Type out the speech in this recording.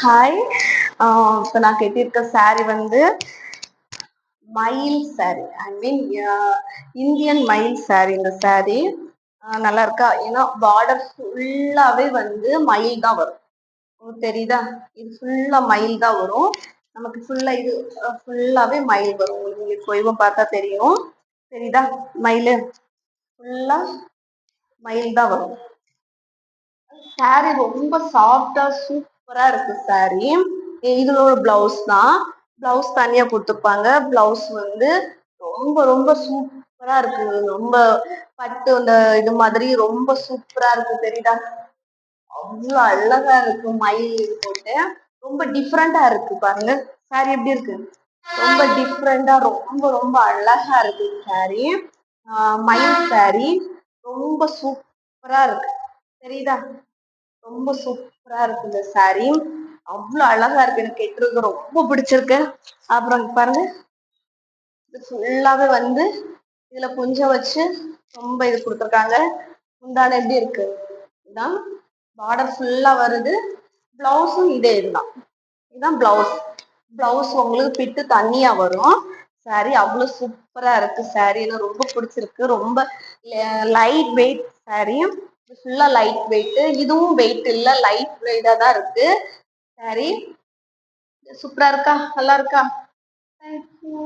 Hi. இப்போ நான் கட்டியிருக்க saree வந்து மயில் saree. ஐ மீன் இந்தியன் மயில் saree. இந்த saree நல்லா இருக்கா? ஏன்னா பார்டர் ஃபுல்லாவே வந்து மயில் தான் வரும். உங்களுக்கு தெரியுதா? இது ஃபுல்லா மயில் தான் வரும். நமக்கு ஃபுல்லா இது ஃபுல்லாவே மயில் வரும். உங்களுக்கு இங்க கொய்வம் பார்த்தா தெரியும். தெரியுதா? மயிலு ஃபுல்லா மயில் தான் வரும். saree ரொம்ப சாஃப்டா சூப்பரா இருக்கு saree. இதுல ஒரு பிளவுஸ் தான். பிளவுஸ் தனியா கொடுத்துருப்பாங்க. பிளவுஸ் வந்து ரொம்ப ரொம்ப சூப்பரா இருக்கு. ரொம்ப பட்டு இந்த இது மாதிரி ரொம்ப சூப்பரா இருக்கு. தெரியுதா? அவ்வளவு அழகா இருக்கு. மயில் இது போட்டு ரொம்ப டிஃப்ரெண்டா இருக்கு. பாருங்க saree எப்படி இருக்கு? ரொம்ப டிஃப்ரெண்டா ரொம்ப ரொம்ப அழகா இருக்கு saree. மயில் saree ரொம்ப சூப்பரா இருக்கு. தெரியுதா? ரொம்ப சூப்பரா இருக்கு இந்த saree. அவ்வளவு அழகா இருக்கு. எனக்கு கெட்டுறது ரொம்ப பிடிச்சிருக்கு. அப்புறம் இங்க பாருங்க, இது ஃபுல்லாவே வந்து இதுல கொஞ்சம் வச்சு ரொம்ப இது கொடுத்துருக்காங்க. முந்தான எப்படி இருக்கு? இதுதான் பார்டர் ஃபுல்லா வருது. பிளவுஸும் இதே இதுதான். இதுதான் பிளவுஸ். பிளவுஸ் உங்களுக்கு பிட்டு தனியா வரும். saree அவ்வளவு சூப்பரா இருக்கு. saree எனக்கு ரொம்ப பிடிச்சிருக்கு. ரொம்ப லைட் வெயிட் saree. ஃபுல்லா லைட் வெயிட். இதுவும் வெயிட் இல்ல, லைட் வெயிட்டா தான் இருக்கு saree. சூப்பரா இருக்கா? நல்லா இருக்கா? தேங்க்யூ.